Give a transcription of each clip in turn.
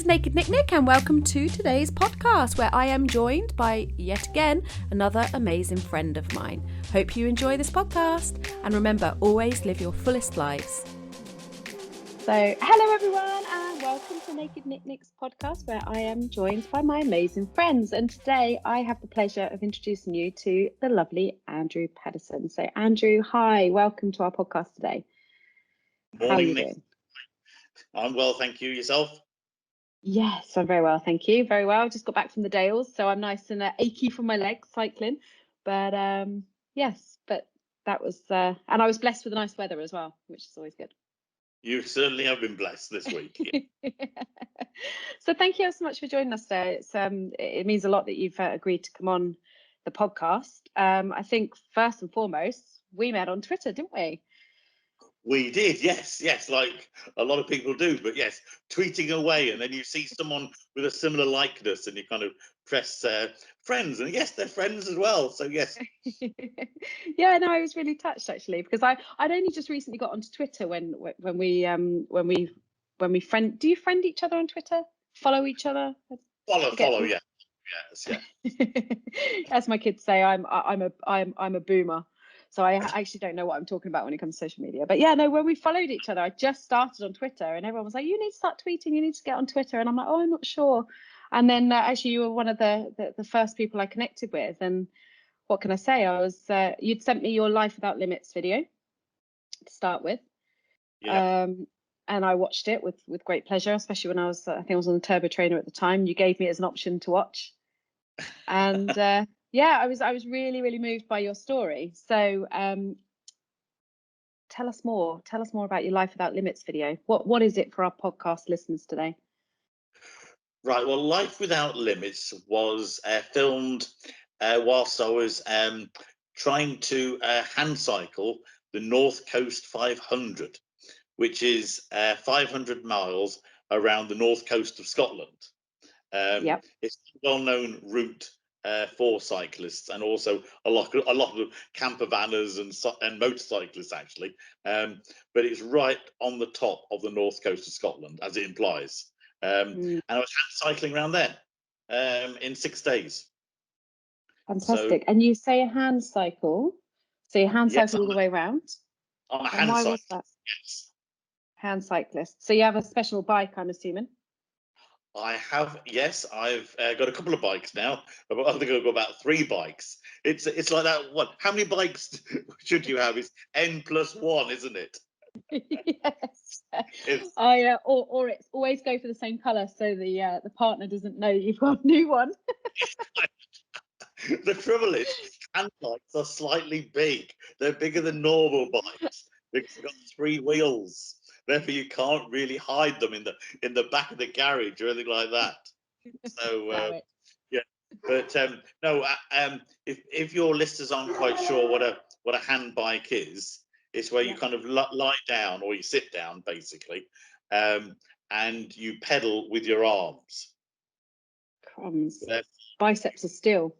Naked Nick Nick and welcome to today's podcast where I am joined by, yet again, another amazing friend of mine. Hope you enjoy this podcast and remember, always live your fullest lives. So, hello everyone and welcome to Naked Nick Nick's podcast where I am joined by my amazing friends, and today I have the pleasure of introducing you to the lovely Andrew Paddison. So Andrew, hi, welcome to our podcast today. Morning, How are you Nick. doing? I'm well, thank you. Yourself? Yes, I'm very well, thank you. Very well. Just got back from the Dales, so I'm nice and achy from my legs cycling. But yes, but that was, and I was blessed with the nice weather as well, which is always good. You certainly have been blessed this week. Yeah. So thank you so much for joining us today. It means a lot that you've agreed to come on the podcast. I think first and foremost, we met on Twitter, didn't we? We did, yes, like a lot of people do, but yes, tweeting away, and then you see someone with a similar likeness and you kind of press friends, and yes, they're friends as well, so yes. Yeah, no, I was really touched actually, because I'd only just recently got onto Twitter when we friend. Do you friend each other on Twitter? Follow each other? Follow, yeah. Yes, yeah. As my kids say, I'm a boomer. So I actually don't know what I'm talking about when it comes to social media. But yeah, no, when we followed each other, I just started on Twitter and everyone was like, you need to start tweeting, you need to get on Twitter. And I'm like, oh, I'm not sure. And then actually you were one of the first people I connected with. And what can I say? You'd sent me your Life Without Limits video to start with. Yeah. And I watched it with great pleasure, especially when I think I was on the turbo trainer at the time. You gave me it as an option to watch. And yeah, I was really, really moved by your story. So tell us more about your Life Without Limits video. What is it for our podcast listeners today? Right, well, Life Without Limits was filmed whilst I was trying to hand cycle the North Coast 500, which is 500 miles around the north coast of Scotland. Yep. It's a well-known route for cyclists, and also a lot of camper vanners and motorcyclists actually. But it's right on the top of the north coast of Scotland, as it implies. And I was hand cycling around there in 6 days. Fantastic. So, and you say a hand cycle, so you hand cycle all the way around? I'm a hand cyclist. Why was that? Yes. Hand cyclist. So you have a special bike, I'm assuming? I have, yes. I've got a couple of bikes now. I think I've got about 3 bikes. It's like that. What? How many bikes should you have? It's N+1, isn't it? Yes. Or it's always go for the same colour so the partner doesn't know you've got a new one. The trouble is, hand bikes are slightly big. They're bigger than normal bikes because they've got 3 wheels. Therefore, you can't really hide them in the back of the garage or anything like that. So yeah, but no. If your listeners aren't quite sure what a hand bike is, it's where you kind of lie down or you sit down basically, and you pedal with your arms. Crumbs. Biceps of steel.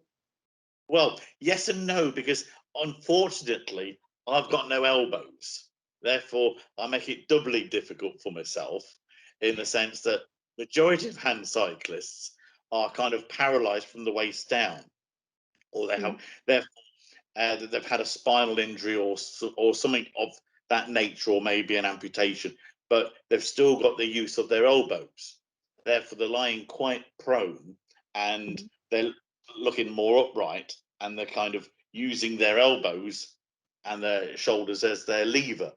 Well, yes and no, because unfortunately I've got no elbows. Therefore, I make it doubly difficult for myself in the sense that majority of hand cyclists are kind of paralyzed from the waist down, or they've had a spinal injury or something of that nature, or maybe an amputation, but they've still got the use of their elbows. Therefore, they're lying quite prone and they're looking more upright, and they're kind of using their elbows and their shoulders as their lever.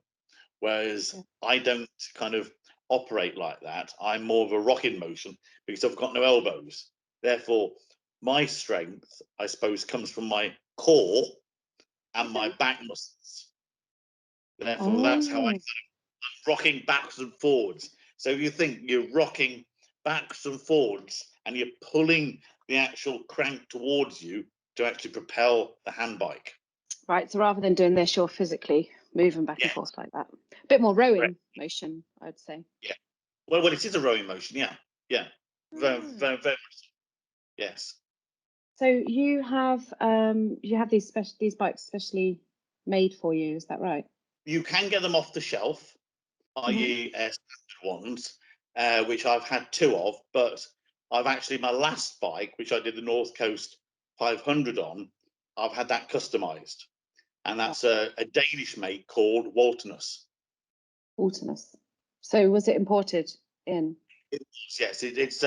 Whereas I don't kind of operate like that. I'm more of a rocking motion because I've got no elbows. Therefore, my strength, I suppose, comes from my core and my back muscles. Therefore, that's how I'm rocking backwards and forwards. So if you think you're rocking backwards and forwards and you're pulling the actual crank towards you to actually propel the hand bike. Right, so rather than doing this, you're physically moving back and forth like that. A bit more rowing motion, I'd say. Yeah. Well, it is a rowing motion, yeah. Very much. Yes. So you have these bikes specially made for you, is that right? You can get them off the shelf, i.e. standard ones, which I've had 2 of, but I've actually, my last bike, which I did the North Coast 500 on, I've had that customised. And that's a Danish make called Walternus. Walternus. So was it imported in? Yes, it's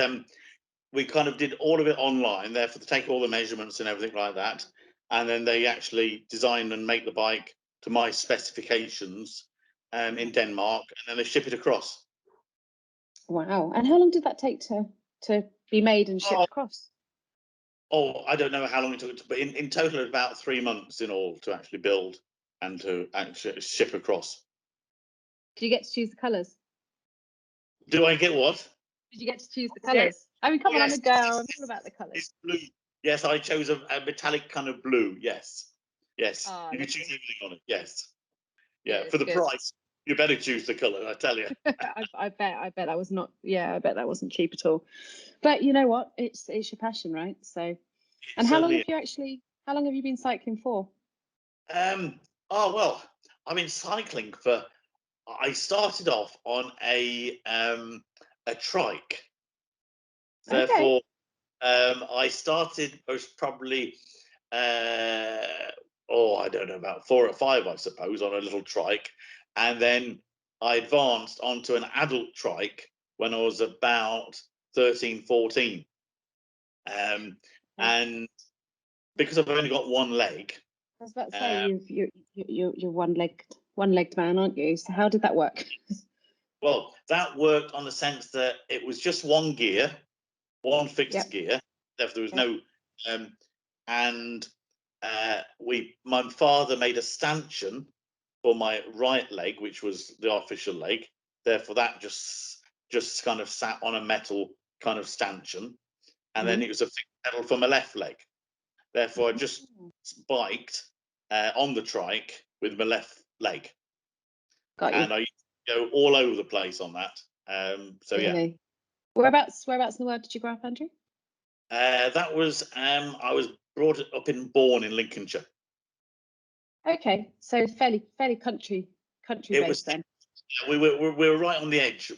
we kind of did all of it online, therefore to take all the measurements and everything like that. And then they actually design and make the bike to my specifications in Denmark, and then they ship it across. Wow. And how long did that take to be made and shipped across? Oh, I don't know how long it took, but in total, it's about 3 months in all to actually build and to actually ship across. Did you get to choose the colours? Do I get what? Did you get to choose the colours? I mean, come on, I'm a girl. I'm all about the colours. It's blue. Yes, I chose a metallic kind of blue. Yes. Yes. You can choose everything on it. Yes. Yeah. For the price, you better choose the colour, I tell you. I bet that was not. Yeah, I bet that wasn't cheap at all. But you know what? It's your passion, right? So. And how long have you been cycling for? Oh well, I've been cycling for. I started off on a trike. Therefore, I started most probably I don't know, about 4 or 5, I suppose, on a little trike, and then I advanced onto an adult trike when I was about 13, 14. And because I've only got one leg. I was about to say you're one-legged man, aren't you? So how did that work? Well, that worked on the sense that it was just one gear, one fixed gear. There was no, and my father made a stanchion for my right leg, which was the official leg. Therefore, that just kind of sat on a metal kind of stanchion, and then it was a fixed pedal for my left leg. Therefore, I just biked on the trike with my left leg. Got you. And I used to go all over the place on that. So really? Yeah. Whereabouts in the world did you grow up, Andrew? That was I was born in Lincolnshire. Okay, so fairly country based then. We were right on the edge.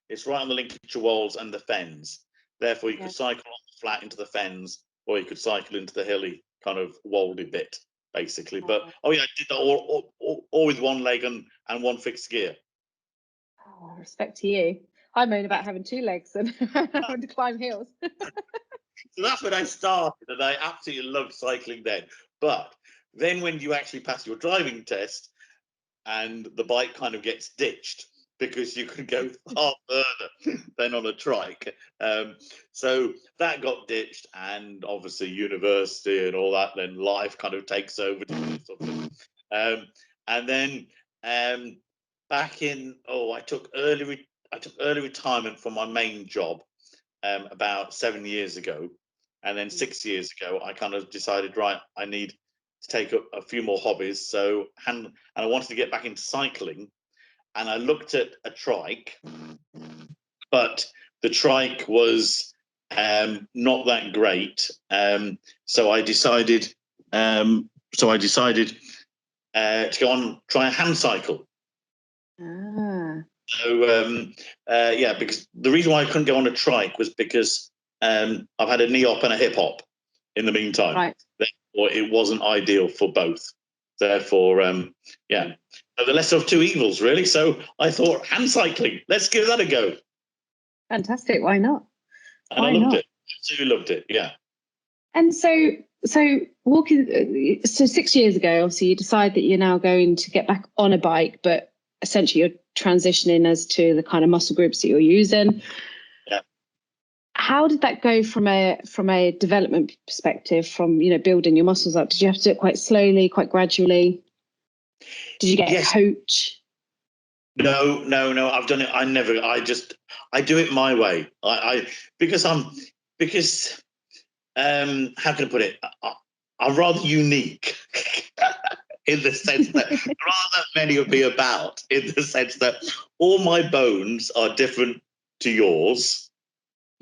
It's right on the Lincolnshire Wolds and the Fens. Therefore, you could cycle on the flat into the Fens, or you could cycle into the hilly kind of woldy bit, basically. But I did that all with one leg and one fixed gear. Oh, respect to you. I moan about having 2 legs and having to climb hills. So that's when I started, and I absolutely loved cycling then. But then when you actually pass your driving test and the bike kind of gets ditched because you can go far further than on a trike. So that got ditched, and obviously university and all that, then life kind of takes over. And then back in, I took early retirement from my main job about 7 years ago. And then 6 years ago, I kind of decided, right, I need to take up a few more hobbies. So, and I wanted to get back into cycling. And I looked at a trike, but the trike was not that great. So I decided to go on, try a hand cycle. So because the reason why I couldn't go on a trike was because I've had a knee op and a hip hop in the meantime. Right. Therefore, it wasn't ideal for both. Therefore, so the lesser of 2 evils, really. So I thought, hand cycling, let's give that a go. Fantastic. Why not? And I loved it. Absolutely loved it. Yeah. And so walking. So 6 years ago, obviously, you decide that you're now going to get back on a bike, but essentially you're transitioning as to the kind of muscle groups that you're using. Yeah. How did that go from a development perspective, from building your muscles up? Did you have to do it quite slowly, quite gradually? Did you get a coach? No. I've done it. I do it my way. Because how can I put it? I'm rather unique in the sense that there aren't that many of me about, in the sense that all my bones are different to yours.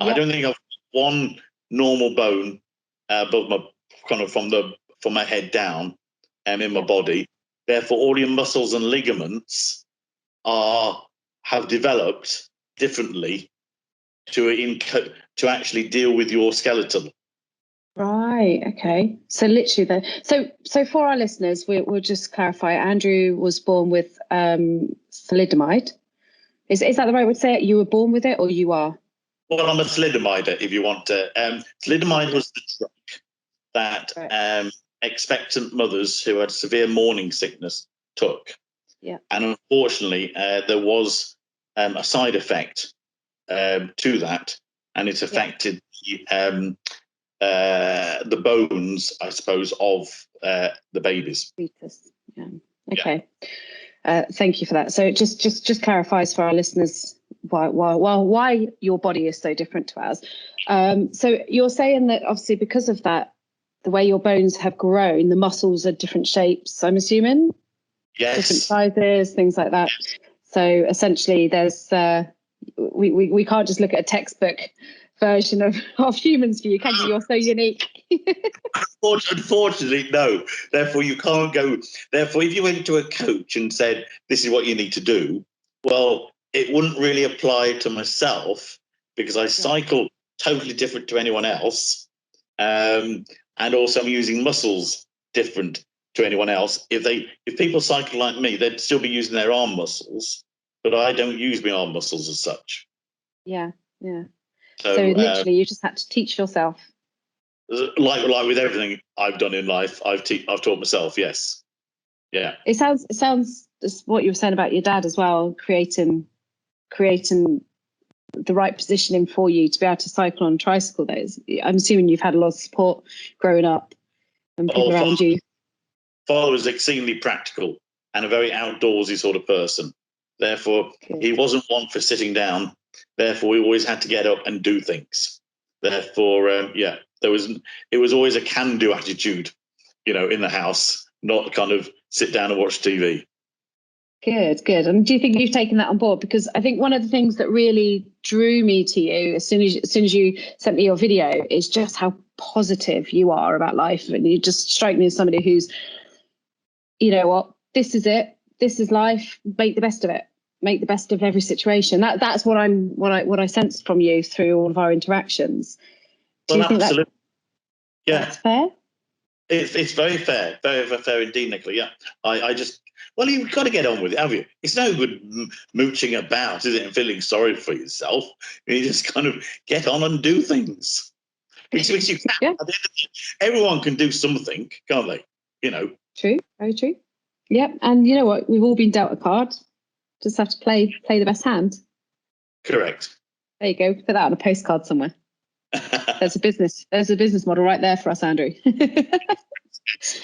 Yep. I don't think I've one normal bone above my kind of from my head down in my body. Therefore, all your muscles and ligaments have developed differently to actually deal with your skeleton. Right. Okay. So literally, so for our listeners, we'll just clarify. Andrew was born with thalidomide. Is that the right way to say it? You were born with it, or you are? Well, I'm a thalidomider, if you want to. Thalidomide was the drug that expectant mothers who had severe morning sickness took. Yeah. And unfortunately, there was a side effect to that, and it affected the bones, I suppose, of the babies. Fetus. Yeah. Okay. Yeah. Thank you for that. So just clarifies for our listeners why your body is so different to ours. So you're saying that obviously because of that, the way your bones have grown, the muscles are different shapes, I'm assuming? Yes. Different sizes, things like that. So essentially there's we can't just look at a textbook version of humans for you, can you? You're so unique. Unfortunately, no. Therefore, you can't go. Therefore, if you went to a coach and said, this is what you need to do, well, it wouldn't really apply to myself because I cycle totally different to anyone else. And also I'm using muscles different to anyone else. If people cycle like me, they'd still be using their arm muscles, but I don't use my arm muscles as such. Yeah. So literally, you just had to teach yourself. Like with everything I've done in life, I've taught myself. Yes, yeah. It sounds what you were saying about your dad as well, creating the right positioning for you to be able to cycle on a tricycle. I'm assuming you've had a lot of support growing up and people around you. Father was extremely practical and a very outdoorsy sort of person. Therefore, he wasn't one for sitting down. Therefore, we always had to get up and do things. Therefore, it was always a can-do attitude, in the house, not kind of sit down and watch TV. Good. And do you think you've taken that on board? Because I think one of the things that really drew me to you as soon as you sent me your video is just how positive you are about life, and you just strike me as somebody who's, you know what, this is it, this is life, make the best of it, make the best of every situation. That's what I sensed from you through all of our interactions. Do you think absolutely. That's fair? It's very fair, very, very fair indeed, Nicola. Yeah, well, you've got to get on with it, have you? It's no good mooching about, is it, and feeling sorry for yourself. You just kind of get on and do things. Which you can. Yeah. Everyone can do something, can't they? True, very true. Yep, and you know what? We've all been dealt a card. Just have to play the best hand. Correct. There you go. Put that on a postcard somewhere. There's a business model right there for us, Andrew.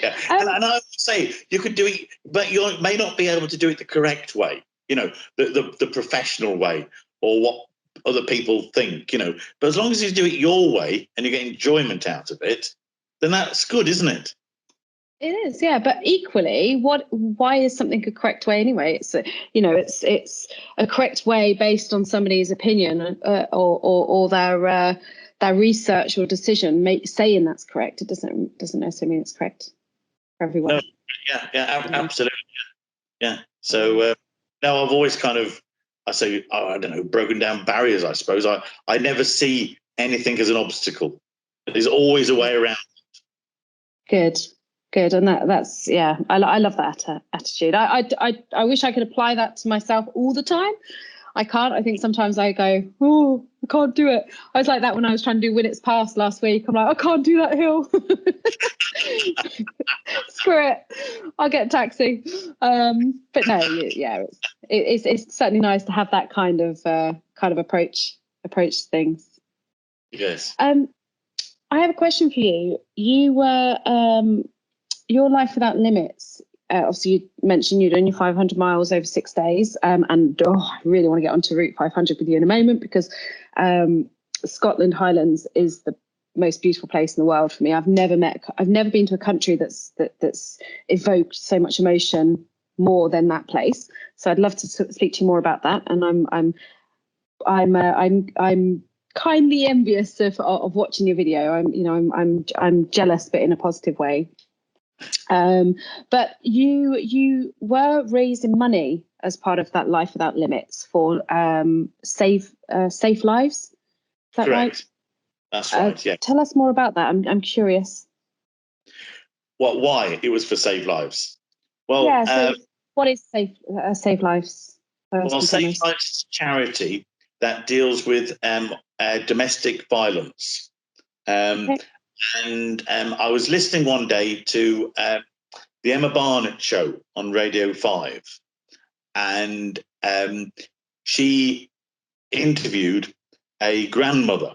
Yeah. And I would say you could do it, but you may not be able to do it the correct way, the professional way, or what other people think, but as long as you do it your way and you get enjoyment out of it, then that's good, isn't it? It is, yeah. But equally, why is something a correct way anyway? It's it's a correct way based on somebody's opinion or their research or decision saying that's correct. It doesn't necessarily mean it's correct for everyone. No, absolutely. Yeah. So now I've always kind of, I don't know, broken down barriers, I suppose. I never see anything as an obstacle. There's always a way around. Good. And that's I love that attitude. I wish I could apply that to myself all the time. I can't. I think sometimes I go, oh, I can't do it. I was like that when I was trying to do Winnett's Pass last week. I'm like, I can't do that hill. Screw it. I'll get a taxi. But no, it's certainly nice to have that kind of approach to things. Yes. I have a question for you. You were your Life Without Limits. Obviously, you mentioned you're doing your 500 miles over 6 days, and I really want to get onto Route 500 with you in a moment because Scotland Highlands is the most beautiful place in the world for me. I've never been to a country that's evoked so much emotion more than that place. So I'd love to speak to you more about that. And I'm kindly envious of watching your video. I'm jealous, but in a positive way. But you were raising money as part of that Life Without Limits for safe lives. Is that Correct. right? That's right. Yeah. Tell us more about that. I'm curious. Why it was for Save Lives? Well, Yeah. So, what is Save Lives? Well, Save Lives is a charity that deals with domestic violence. Okay. And I was listening one day to the Emma Barnett show on Radio 5, and she interviewed a grandmother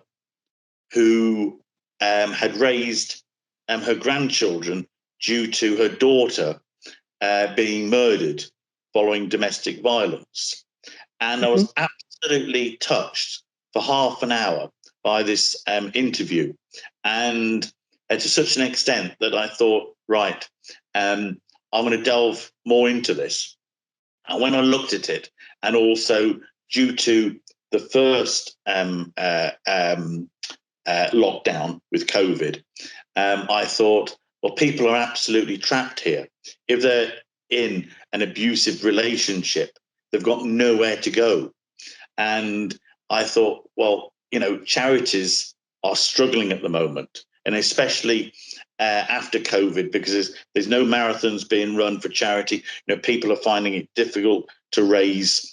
who had raised her grandchildren due to her daughter being murdered following domestic violence. And I was absolutely touched for half an hour by this interview. And to such an extent that I thought, right, I'm going to delve more into this. And when I looked at it, and also due to the first lockdown with COVID, I thought, well, people are absolutely trapped here. If they're in an abusive relationship, they've got nowhere to go. And I thought, well, charities are struggling at the moment, and especially after COVID, because there's no marathons being run for charity. People are finding it difficult to raise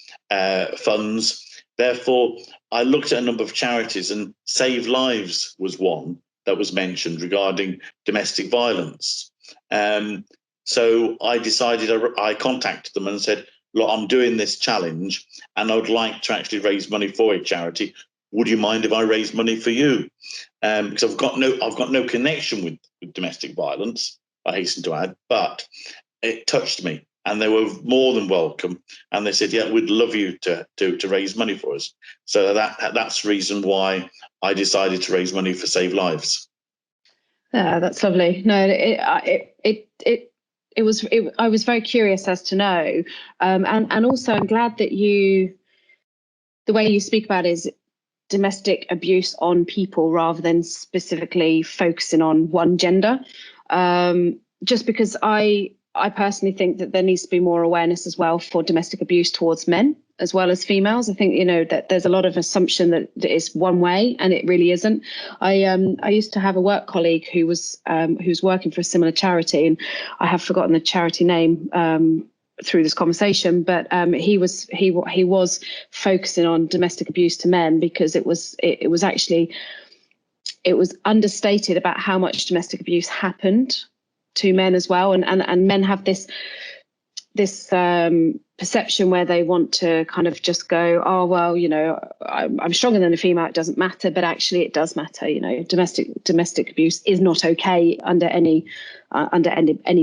funds. Therefore, I looked at a number of charities, and Save Lives was one that was mentioned regarding domestic violence. So I decided, I contacted them and said, look, I'm doing this challenge and I would like to actually raise money for a charity. Would you mind if I raise money for you? Because I've got no connection with domestic violence, I hasten to add, but it touched me and they were more than welcome. And they said, yeah, we'd love you to raise money for us. So that's the reason why I decided to raise money for Save Lives. Yeah, that's lovely. No, I was very curious as to know, and also I'm glad that the way you speak about it is domestic abuse on people rather than specifically focusing on one gender. Just because I personally think that there needs to be more awareness as well for domestic abuse towards men as well as females. I think, that there's a lot of assumption that it's one way, and it really isn't. I used to have a work colleague who was working for a similar charity, and I have forgotten the charity name through this conversation, but he was focusing on domestic abuse to men because it was understated about how much domestic abuse happened to men as well, and men have this perception where they want to kind of just go, oh well, I'm stronger than a female, it doesn't matter, but actually it does matter. Domestic abuse is not okay under any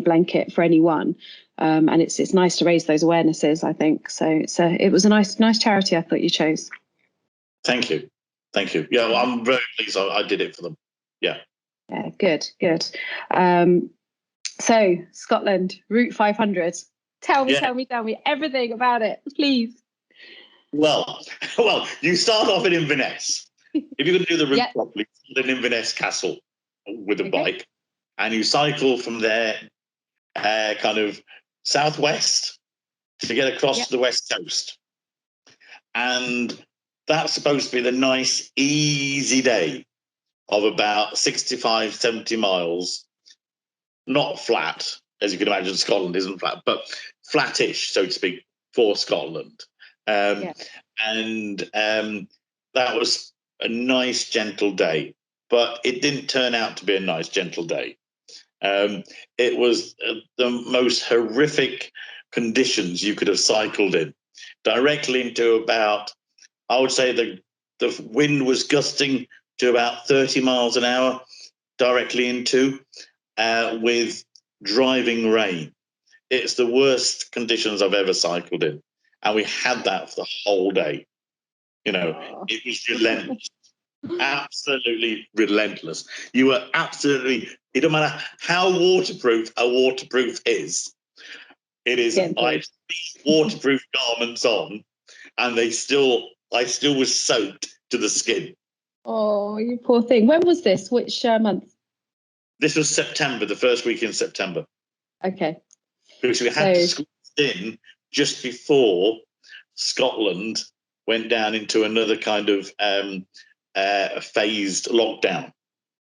blanket for anyone, and it's nice to raise those awarenesses, I think. So it was a nice charity I thought you chose. Thank you. Yeah, well, I'm very pleased I did it for them. Yeah, good. So Scotland, Route 500. Tell me everything about it, please. Well, you start off in Inverness. If you're going to do the route properly, start in Inverness Castle with a bike, and you cycle from there, kind of southwest to get across to the west coast. And that's supposed to be the nice, easy day of about 65, 70 miles. Not flat, as you can imagine, Scotland isn't flat, but flattish, so to speak, for Scotland. And that was a nice, gentle day, but it didn't turn out to be a nice, gentle day. It was the most horrific conditions you could have cycled in, directly into about, I would say the wind was gusting to about 30 miles an hour, directly into, with driving rain. It's the worst conditions I've ever cycled in. And we had that for the whole day. It was relentless. Absolutely relentless. You were absolutely, it don't matter how waterproof a waterproof is. It is, I had waterproof garments on, and I still was soaked to the skin. Oh, you poor thing. When was this? Which month? This was September, the first week in September. Okay. Because we had to squeeze in just before Scotland went down into another kind of phased lockdown.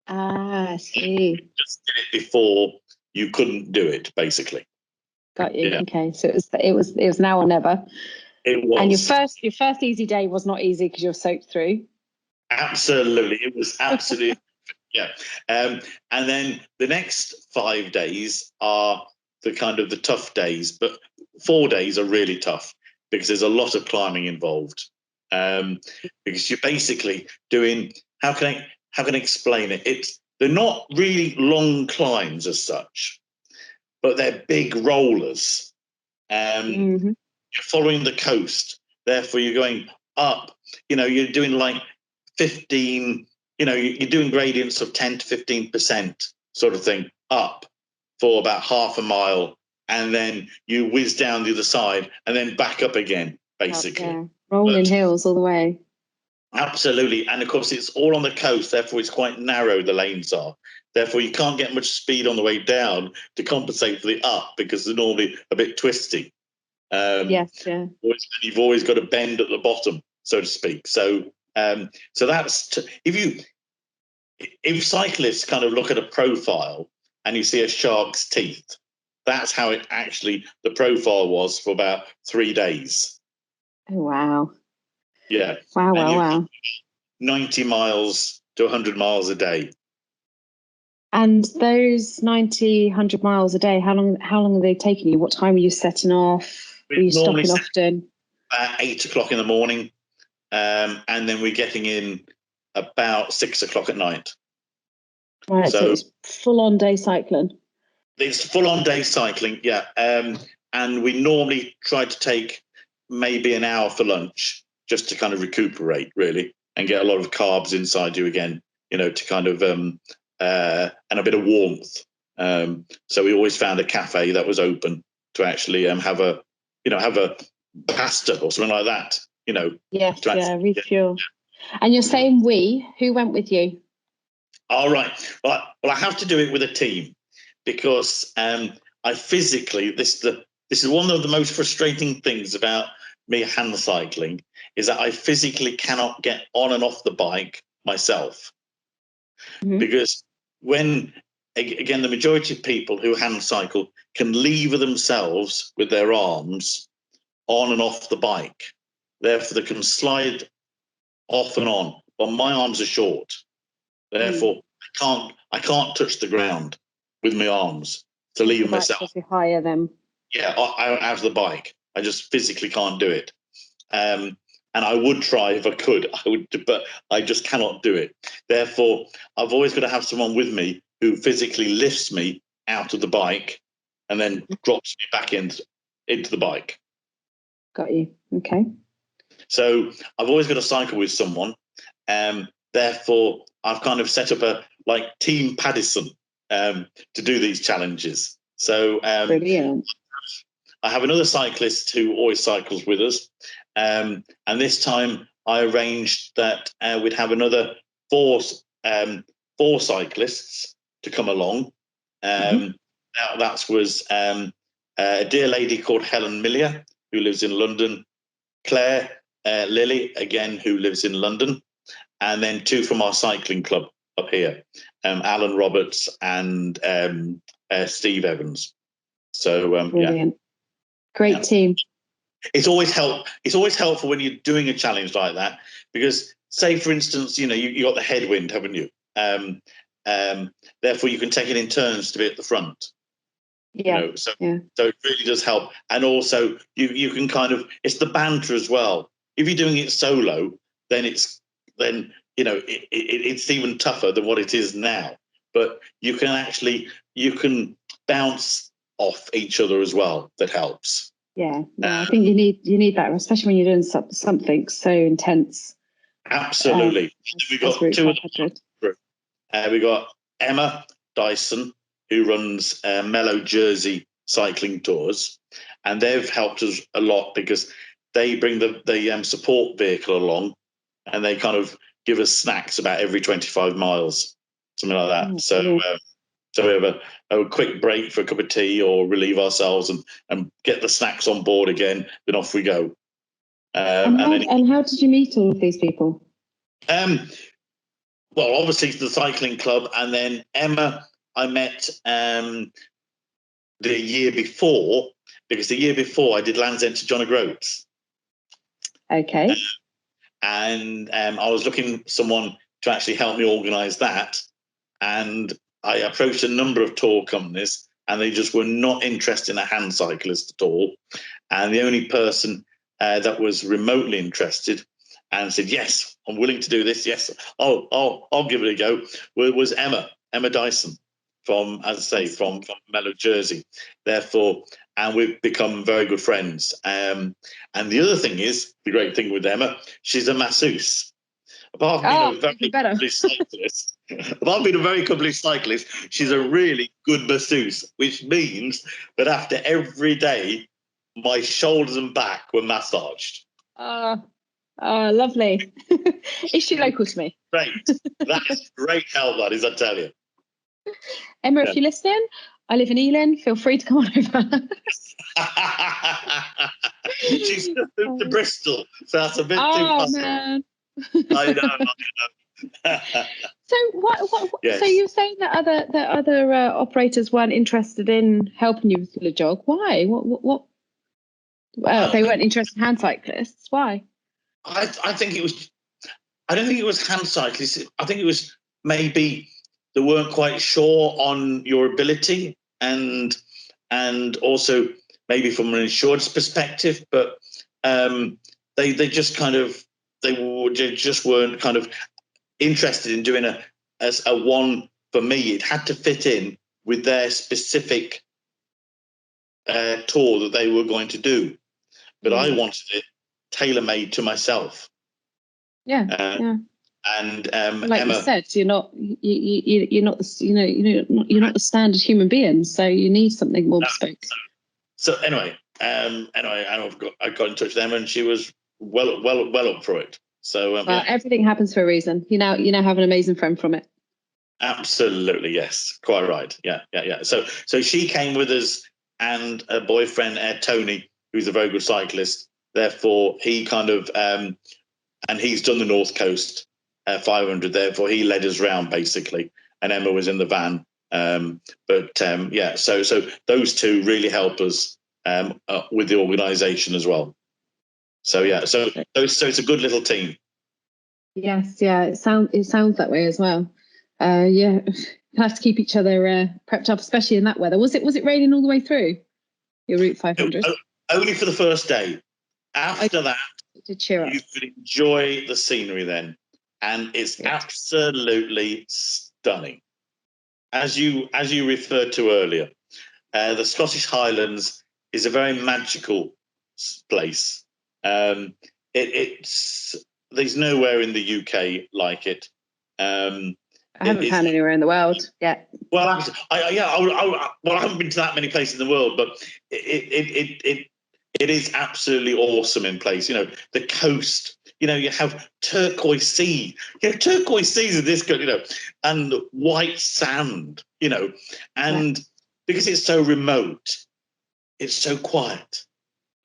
I see. Just did it before you couldn't do it, basically. Got you. Yeah. Okay, so it was now or never. It was. And your first easy day was not easy because you're soaked through. Absolutely, it was absolutely yeah. And then the next 5 days are the kind of the tough days, but 4 days are really tough because there's a lot of climbing involved. Because you're basically doing how can I explain it? They're not really long climbs as such, but they're big rollers. You're following the coast, therefore you're going up. You're doing like 15. You're doing gradients of 10 to 15% sort of thing up for about half a mile, and then you whiz down the other side and then back up again, basically. Yeah. Rolling hills all the way. Absolutely. And of course, it's all on the coast, therefore it's quite narrow, the lanes are. Therefore, you can't get much speed on the way down to compensate for the up because they're normally a bit twisty. Yes, yeah. You've always got a bend at the bottom, so to speak. So that's if cyclists kind of look at a profile and you see a shark's teeth, that's how it actually the profile was for about 3 days. Oh wow! Yeah. Wow! 90 miles to 100 miles a day. And those 90, 100 miles a day, how long are they taking you? What time are you setting off? Are you stopping often? At 8 o'clock in the morning, and then we're getting in about 6 o'clock at night. Right, so it's full-on day cycling. It's full-on day cycling, yeah. And we normally try to take maybe an hour for lunch just to kind of recuperate, really, and get a lot of carbs inside you again, to kind of and a bit of warmth. So we always found a cafe that was open to actually have a pasta or something like that. Yes, refuel. Yeah. And you're saying who went with you? All right. Well, I have to do it with a team because I physically this is one of the most frustrating things about me hand cycling is that I physically cannot get on and off the bike myself. Because when again the majority of people who hand cycle can lever themselves with their arms on and off the bike, therefore they can slide off and on, but my arms are short, therefore I can't touch the ground with my arms to lever myself higher them out of the bike. I just physically can't do it. And I would try if I could, but I just cannot do it. Therefore, I've always got to have someone with me who physically lifts me out of the bike and then drops me back into the bike. Got you. Okay. So I've always got to cycle with someone. Therefore, I've kind of set up a Team Paddison to do these challenges. So brilliant. I have another cyclist who always cycles with us. And this time I arranged that we'd have another four cyclists to come along. Now that was a dear lady called Helen Millier, who lives in London, Claire Lilly, again, who lives in London, and then 2 from our cycling club up here, Alan Roberts and Steve Evans. So brilliant. Great team. It's always helpful when you're doing a challenge like that, because say for instance, you got the headwind, haven't you? Therefore you can take it in turns to be at the front. So it really does help. And also you can kind of, it's the banter as well. If you're doing it solo, then it's even tougher than what it is now. But you can bounce off each other as well. That helps. Yeah, I think you need that, especially when you're doing something so intense. Absolutely. We got 2 of them. We got Emma Dyson, who runs Mellow Jersey Cycling Tours, and they've helped us a lot because they bring the support vehicle along, and they kind of give us snacks about every 25 miles, something like that. So So we have a quick break for a cup of tea or relieve ourselves and get the snacks on board again. Then off we go. And how did you meet all of these people? Well, obviously the cycling club, and then Emma I met the year before, because the year before I did Land's End to John O'Groats. Okay. And I was looking for someone to actually help me organise that. And I approached a number of tour companies, and they just were not interested in a hand cyclist at all. And the only person that was remotely interested and said, yes, I'm willing to do this. Yes, I'll give it a go, was Emma Dyson from, as I say, from Mellow, Jersey. Therefore, and we've become very good friends. And the other thing is, the great thing with Emma, she's a masseuse. Apart from being a very accomplished cyclist, apart being a very accomplished cyclist, she's a really good masseuse, which means that after every day, my shoulders and back were massaged. Lovely. Is she local to me? Great. That is great help, that is, I tell you. Emma, if you're listening, I live in Ealing. Feel free to come on over. She's just moved to Bristol, so that's a bit too far. Man. I know. So what Yes. So you're saying that other operators weren't interested in helping you with the jog? Why? What they weren't interested in hand cyclists. Why? I think it was. I don't think it was hand cyclists. I think it was maybe they weren't quite sure on your ability, and also maybe from an insurance perspective. But they just kind of they just weren't kind of interested in doing a one for me. It had to fit in with their specific tour that they were going to do. But I wanted it tailor-made to myself. Yeah. And like Emma, you said, you're not the standard human being, so you need something more bespoke. So anyway, I got in touch with Emma, and she was well up for it. So everything happens for a reason. You now have an amazing friend from it. Absolutely, yes, quite right. Yeah. So she came with us, and a boyfriend, Tony, who's a very good cyclist. Therefore, he kind of and he's done the North Coast 500. Therefore, he led us round basically, and Emma was in the van. So those two really help us with the organisation as well. So it's a good little team. Yes, yeah, it sounds that way as well. You have to keep each other prepped up, especially in that weather. Was it raining all the way through your Route 500? Only for the first day. After that, to cheer up, you could enjoy the scenery then, and it's absolutely stunning. As you referred to earlier, the Scottish Highlands is a very magical place. It's there's nowhere in the UK like it. I haven't found anywhere in the world yet. Well, I haven't been to that many places in the world, but it is absolutely awesome in place. You know, the coast. You know, you have turquoise sea. You have turquoise seas in this country, you know, and white sand. You know, and because it's so remote, it's so quiet.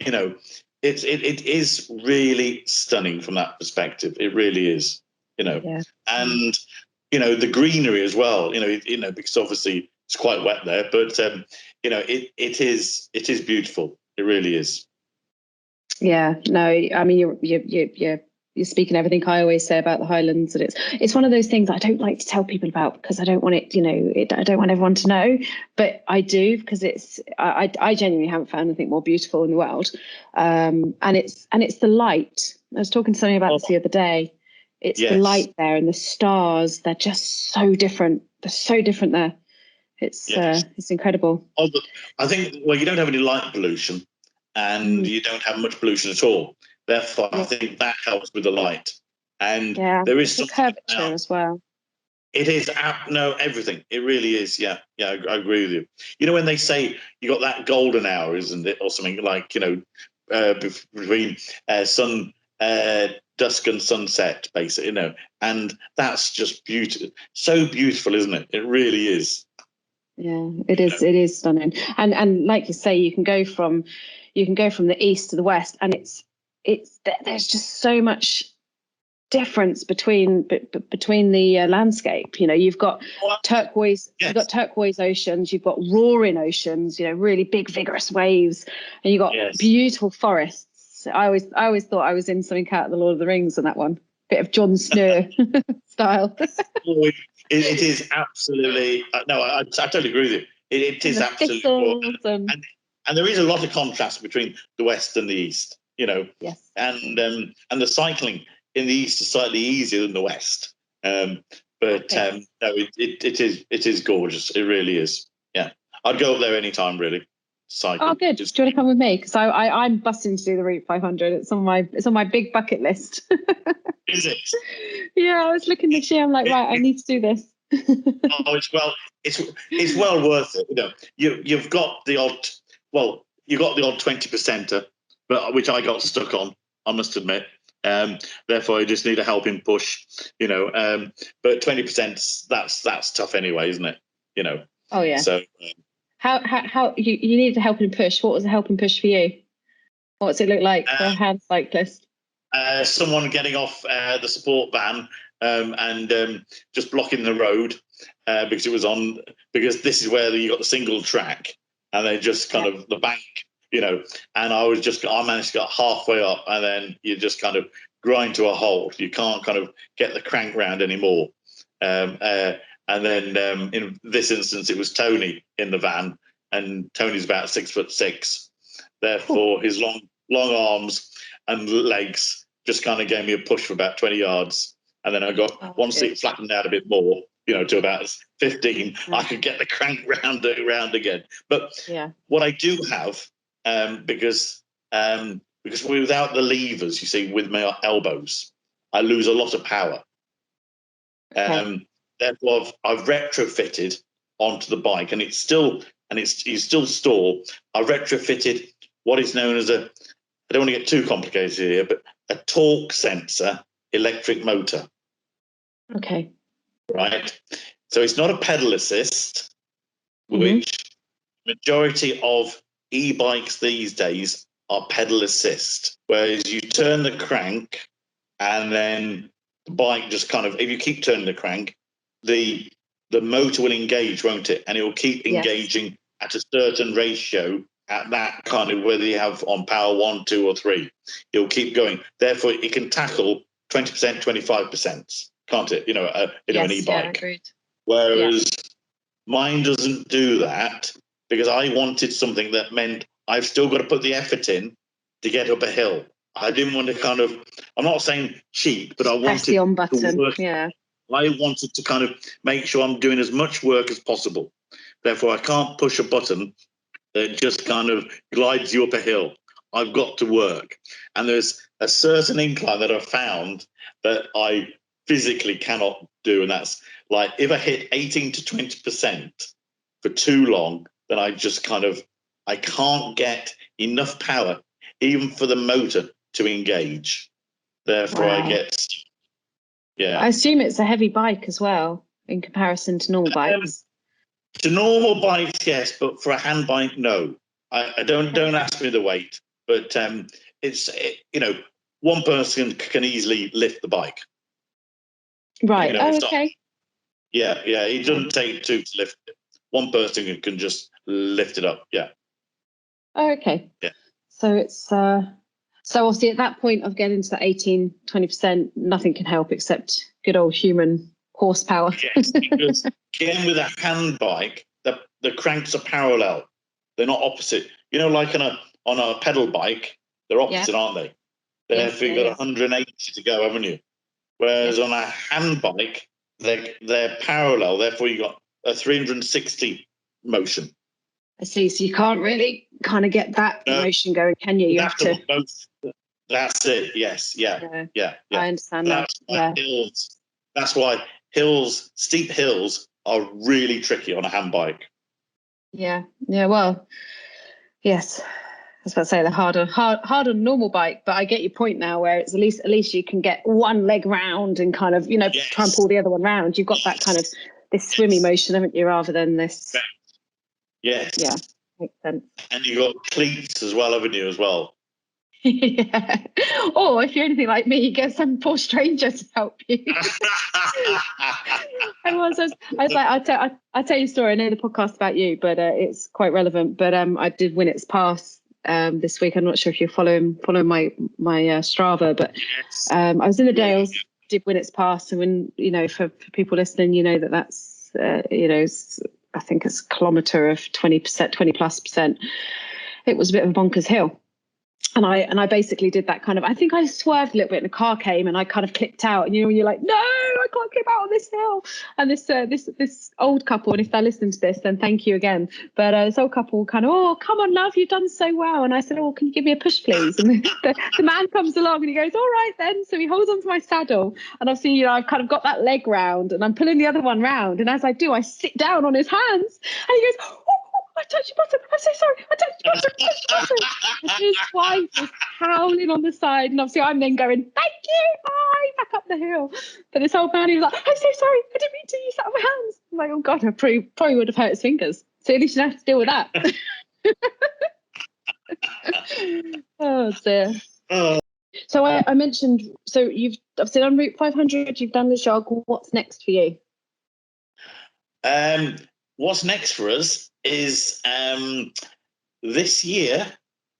You know, it is really stunning from that perspective. It really is. You know, and you know the greenery as well. You know, because obviously it's quite wet there, but you know, it is beautiful. It really is. Yeah, no, I mean you're speaking everything I always say about the Highlands, and it's one of those things I don't like to tell people about because I don't want it, I don't want everyone to know, but I do because I genuinely haven't found anything more beautiful in the world, and it's the light. I was talking to somebody about this the other day. It's the light there and the stars. They're just so different. They're so different there. It's incredible. I think you don't have any light pollution. And you don't have much pollution at all. Therefore, I think that helps with the light. And there is some curvature as well. It is everything. It really is. Yeah, I agree with you. You know, when they say you got that golden hour, isn't it, or something like between dusk and sunset, basically. And that's just beautiful. So beautiful, isn't it? It really is. Yeah, it is. It is stunning, and like you say, you can go from the east to the west, and there's just so much difference between the landscape. You've got turquoise, Yes. you've got turquoise oceans, you've got roaring oceans, really big vigorous waves, and you've got beautiful forests. I always thought I was in something out of the Lord of the Rings on that one, bit of Jon Snow style. It is absolutely no. I totally agree with you. It is absolutely, and there is a lot of contrast between the west and the east. Yes, and the cycling in the east is slightly easier than the west. No, it is gorgeous. It really is. Yeah, I'd go up there anytime, really. Cycle. Oh, good. Do you want to come with me? Because I'm busting to do the Route 500. It's on my big bucket list. Is it? Yeah, I was looking this year. I'm like, right, I need to do this. It's well worth it. You've got the odd 20%er, but which I got stuck on, I must admit. Therefore, I just need a helping push. But 20%, that's tough anyway, isn't it? Oh yeah. So how you needed a helping push? What was a helping push for you? What does it look like for a hand cyclist? Someone getting off the support van and just blocking the road because this is where you got the single track, and they just kind of the bank, and I managed to get halfway up, and then you just kind of grind to a halt. You can't kind of get the crank round anymore. And then in this instance, it was Tony in the van, and Tony's about 6'6". Therefore, his long arms and legs just kind of gave me a push for about 20 yards. And then I got once it flattened out a bit more, to about 15, I could get the crank round again. But what I do have, because without the levers, you see, with my elbows, I lose a lot of power. Therefore, I've retrofitted onto the bike, and it's still stored. I've retrofitted what is known as I don't want to get too complicated here, but a torque sensor electric motor. Okay. Right. So it's not a pedal assist, which majority of e-bikes these days are pedal assist, whereas you turn the crank and then the bike just kind of, if you keep turning the crank, the motor will engage, won't it? And it will keep engaging at a certain ratio at that kind of, whether you have on power 1, 2, or 3, it'll keep going. Therefore, it can tackle 20%, 25%, can't it? An e-bike. Yeah, whereas mine doesn't do that, because I wanted something that meant I've still got to put the effort in to get up a hill. I didn't want to kind of, I'm not saying cheat, but I wanted press the on button. to work. Yeah. I wanted to kind of make sure I'm doing as much work as possible. Therefore, I can't push a button that just kind of glides you up a hill. I've got to work. And there's a certain incline that I've found that I physically cannot do. And that's like, if I hit 18 to 20% for too long, then I just kind of, I can't get enough power, even for the motor, to engage. Therefore, I get... Yeah. I assume it's a heavy bike as well in comparison to normal bikes. To normal bikes, yes, but for a hand bike, no. I don't ask me the weight, but it's one person can easily lift the bike. Right. Okay. Yeah. It doesn't take two to lift it. One person can just lift it up. Yeah. Oh, okay. Yeah. So it's so obviously at that point of getting to that 18, 20%, nothing can help except good old human horsepower. Yes, because again, with a hand bike, the cranks are parallel. They're not opposite. Like on a pedal bike, they're opposite, aren't they? Therefore, you've got 180 to go, haven't you? Whereas on a hand bike, they're parallel. Therefore, you've got a 360 motion. I see. So you can't really kind of get that motion going, can you? You have to. Both. That's it. Yes. Yeah. I understand that. That's why steep hills are really tricky on a hand bike. Yeah. Well, yes. I was about to say they're hard on a normal bike, but I get your point now, where it's at least you can get one leg round and kind of try and pull the other one round. You've got that kind of this swimmy motion, haven't you, rather than this. Yes. Yeah, makes sense. And you got cleats as well, haven't you, as well? Yeah. Or if you're anything like me, you get some poor stranger to help you. I tell you a story. I know the podcast about you, but it's quite relevant. But I did win its pass this week. I'm not sure if you're following my Strava, but Yes. I was in the Dales, did win its pass, and when for people listening, that's I think it's a kilometre of 20+%. It was a bit of a bonkers hill. And I basically did that kind of, I think I swerved a little bit and a car came and I kind of clipped out, and when you're like, no, I can't clip out on this hill. And this old couple, and if they're listening to this, then thank you again. But this old couple kind of, oh, come on, love, you've done so well. And I said, oh, can you give me a push, please? And the man comes along and he goes, all right then. So he holds onto my saddle, and obviously, I've kind of got that leg round and I'm pulling the other one round. And as I do, I sit down on his hands and he goes, oh, I touched your bottom. I'm so sorry. I touched your bottom. And his wife was howling on the side. And obviously I'm then going, thank you. Bye. Back up the hill. But this old man, he was like, I'm so sorry. I didn't mean to use that on my hands. I'm like, oh God, I probably would have hurt his fingers. So at least you don't have to deal with that. Oh dear. So I mentioned, so you've obviously done Route 500, you've done the jog. What's next for you? What's next for us is this year,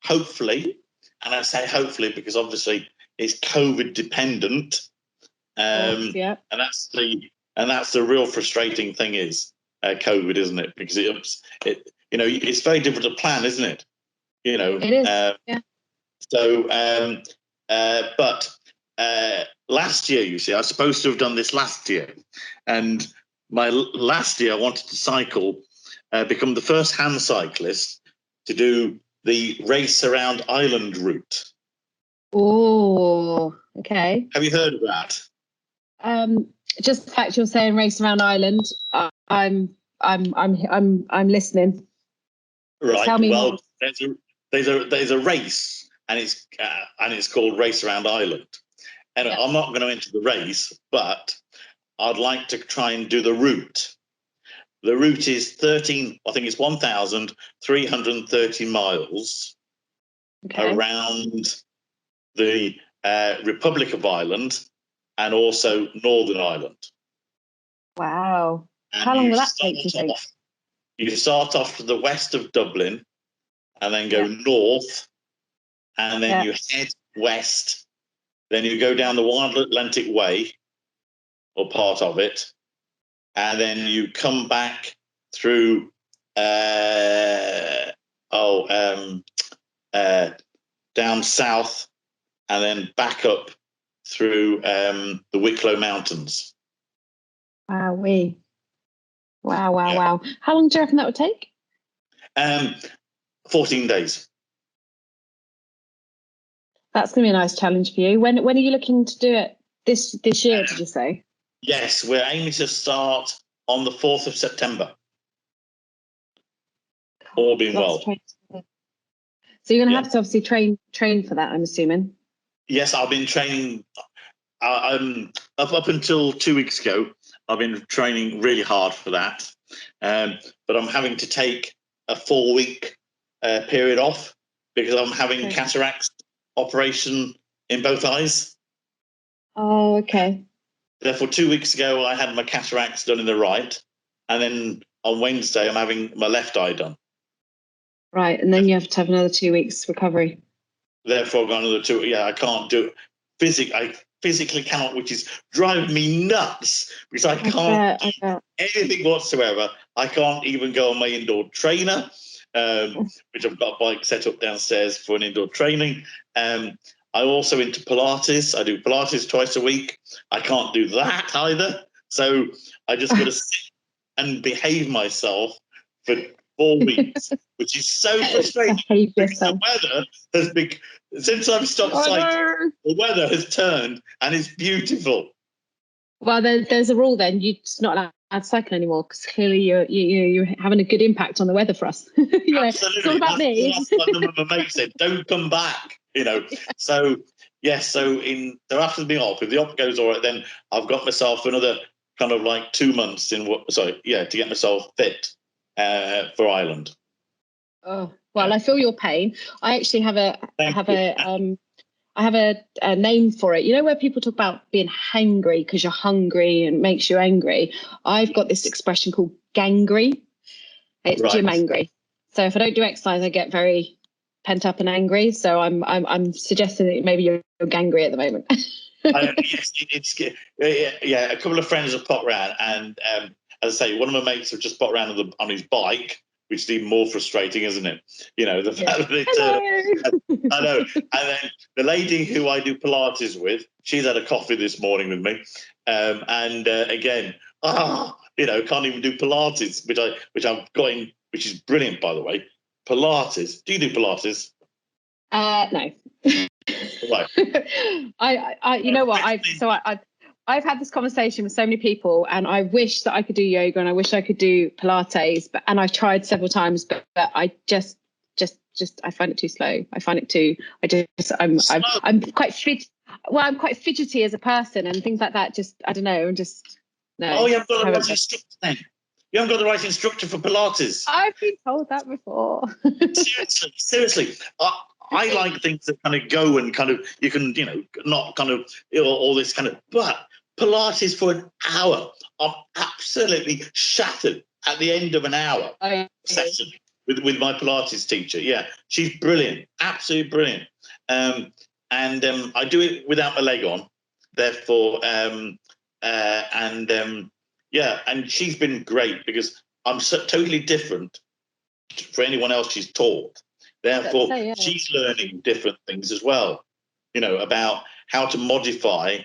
hopefully, and I say hopefully because obviously it's COVID dependent, and that's the real frustrating thing is COVID, isn't it? Because it's very difficult to plan, isn't it? It is. So, but last year, you see, I was supposed to have done this last year, and last year I wanted to cycle, become the first hand cyclist to do the race around Ireland route. Oh, okay. Have you heard of that? Just the fact you're saying race around Ireland, I'm listening. Right. Tell me more. There's a race, and it's called Race Around Ireland. And I'm not going to enter the race, but I'd like to try and do the route. The route is 1,330 miles around the Republic of Ireland and also Northern Ireland. Wow. And how long will that take, do you think? You start off to the west of Dublin and then go north, and then you head west. Then you go down the Wild Atlantic Way, or part of it, and then you come back through down south, and then back up through the Wicklow Mountains. Wow. How long do you reckon that would take? 14 days. That's going to be a nice challenge for you. When are you looking to do it? This year, did you say? Yes, we're aiming to start on the 4th of September. All being well. So you're going to have to obviously train for that, I'm assuming. Yes, I've been training. Up until 2 weeks ago, I've been training really hard for that. But I'm having to take a 4-week period off because I'm having cataracts operation in both eyes. Oh, okay. Therefore, 2 weeks ago, I had my cataracts done in the right. And then on Wednesday, I'm having my left eye done. Right. And then you have to have another 2 weeks recovery. Therefore, I've got another 2. Yeah, I can't do it. I physically cannot, which is driving me nuts because I can't do anything whatsoever. I can't even go on my indoor trainer, which I've got a bike set up downstairs for an indoor training. I'm also into Pilates. I do Pilates twice a week. I can't do that either. So I just got to sit and behave myself for 4 weeks, which is so frustrating because the weather has been, since I've stopped cycling, the weather has turned and it's beautiful. Well, there's a rule then. You're just not allowed to cycle anymore because clearly you're having a good impact on the weather for us. Absolutely. It's all about me. That's what my mate said. Don't come back. So yes. So after the op, if the op goes all right, then I've got myself another kind of like 2 months to get myself fit for Ireland. Oh, well, I feel your pain. I actually have a name for it. You know, where people talk about being hangry because you're hungry and it makes you angry. I've got this expression called gangry. It's Right. gym angry. So if I don't do exercise, I get very pent up and angry. So I'm suggesting that maybe you're gangry at the moment. Yes, a couple of friends have popped round, and as I say, one of my mates have just popped round on his bike, which is even more frustrating, isn't it? You know, the fact that I know. And then the lady who I do Pilates with, she's had a coffee this morning with me, again, can't even do Pilates, which I've got in, which is brilliant, by the way. Pilates. Do you do Pilates? No. Right. You know what? I've had this conversation with so many people, and I wish that I could do yoga, and I wish I could do Pilates, and I've tried several times, but I just I find it too slow. I find it too. I'm quite fit. Well, I'm quite fidgety as a person, and things like that. Just I don't know. I'm just no. Oh, you haven't got the right instructor then. You haven't got the right instructor for Pilates. I've been told that before. Seriously. I like things that kind of go and kind of, you can, not kind of, all this kind of, but Pilates for an hour, I'm absolutely shattered at the end of an hour session with my Pilates teacher. Yeah, she's brilliant, absolutely brilliant. I do it without my leg on, therefore, and she's been great because I'm so totally different for anyone else she's taught. Therefore, she's learning different things as well, about how to modify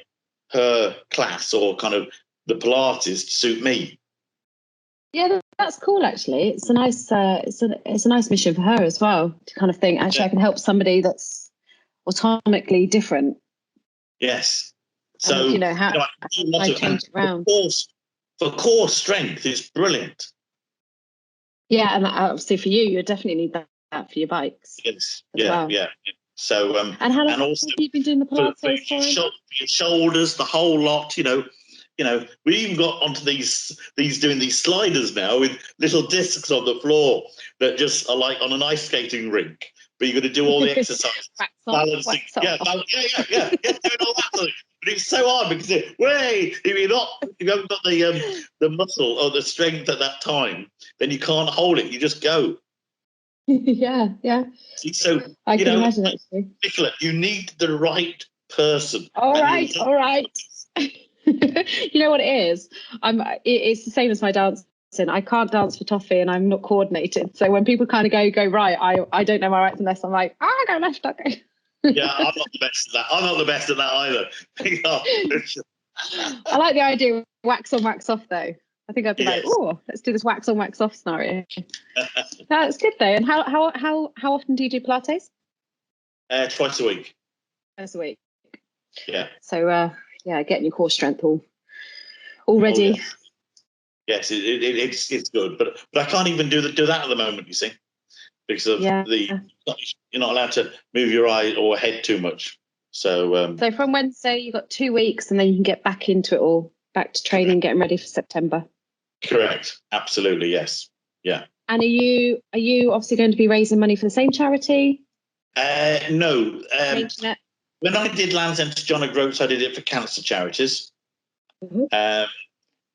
her class or kind of the Pilates to suit me. Yeah, that's cool. Actually, it's a nice, it's a nice mission for her as well to kind of think. Actually, I can help somebody that's autonomically different. Yes. So I change it around. For core strength, it's brilliant. Yeah, and obviously for you, you definitely need that for your bikes. Yes. Yeah. So and how long have you been doing the Pilates for your shoulders, the whole lot. We even got onto these doing these sliders now with little discs on the floor that just are like on an ice skating rink. But you've got to do all the exercises, balancing, doing all that. But it's so hard because if you haven't got the muscle or the strength at that time, then you can't hold it. You just go. Yeah. So I can imagine actually. Nicola, you need the right person. All right. You know what it is? It's the same as my dancing. I can't dance for toffee, and I'm not coordinated. So when people kind of go right, I don't know my right from left. I'm like, go left, okay. Yeah, I'm not the best at that. I'm not the best at that either. I like the idea of wax on, wax off, though. I think I'd be like, let's do this wax on, wax off scenario. That's good though. And how often do you do Pilates? Twice a week. Twice a week. Yeah. So getting your core strength all ready. Oh, yes, it's good, but I can't even do that at the moment. You see, because of you're not allowed to move your eye or head too much. So from Wednesday you've got 2 weeks, and then you can get back into it all, back to training, getting ready for September. Correct. Absolutely. Yes. Yeah. And are you obviously going to be raising money for the same charity? No. When I did Land's End to John O'Groats, I did it for cancer charities. Mm-hmm.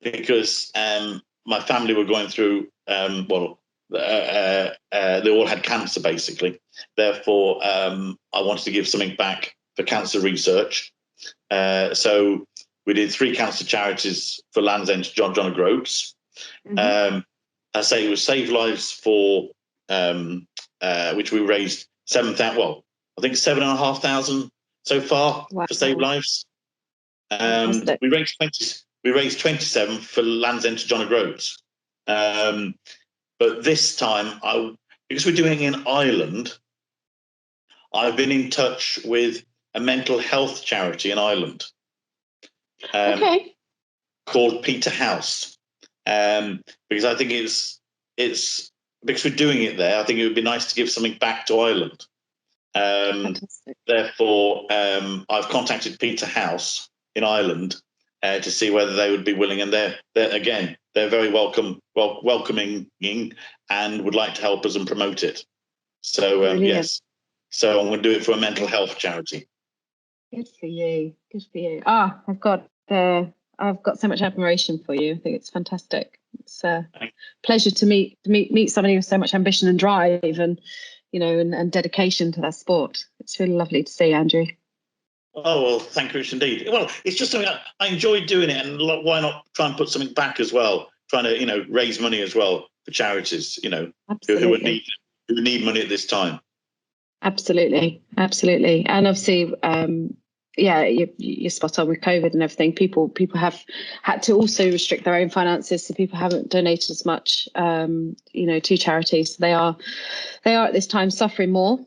Because my family were going through, they all had cancer, basically. Therefore, I wanted to give something back for cancer research. So we did 3 cancer charities for Land's End to John O'Groats. Mm-hmm. I say it was Save Lives for, which we raised I think 7,500 so far for Save Lives. We raised 27 for Land's End to John O'Groats. But this time, because we're doing it in Ireland, I've been in touch with a mental health charity in Ireland. Called Peter House. Because I think it's because we're doing it there, I think it would be nice to give something back to Ireland. Therefore, I've contacted Peter House in Ireland, to see whether they would be willing. And they're very welcoming and would like to help us and promote it. So yes, so I'm going to do it for a mental health charity. Good for you. Good for you. I've got so much admiration for you. I think it's fantastic. It's a pleasure to meet somebody with so much ambition and drive, and and dedication to that sport. It's really lovely to see, Andrew. Oh, well, thank you indeed. Well, it's just something I enjoy doing it, and why not try and put something back as well? Trying to raise money as well for charities. Who would need money at this time. Absolutely, and obviously, you're spot on with COVID and everything. People have had to also restrict their own finances, so people haven't donated as much, to charities. So they are at this time suffering more.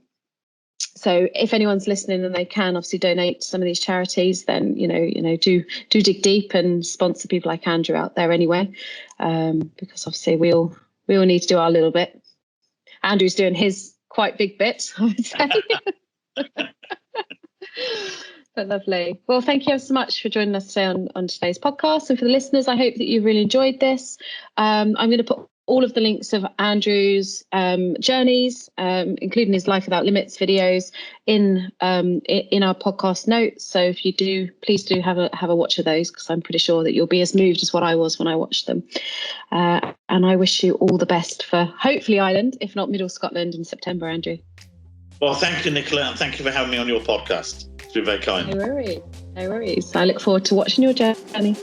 So if anyone's listening and they can obviously donate to some of these charities, then do dig deep and sponsor people like Andrew out there anyway, because obviously we all need to do our little bit. Andrew's doing his quite big bit, I would say. But lovely. Well, thank you so much for joining us today on today's podcast. And for the listeners, I hope that you've really enjoyed this. I'm going to put all of the links of Andrew's journeys, including his Life Without Limits videos, in our podcast notes. So if you do, please do have a watch of those, because I'm pretty sure that you'll be as moved as what I was when I watched them. And I wish you all the best for hopefully Ireland, if not Middle Scotland, in September, Andrew. Well, thank you, Nicola, and thank you for having me on your podcast. It's been very kind. No worries. I look forward to watching your journey.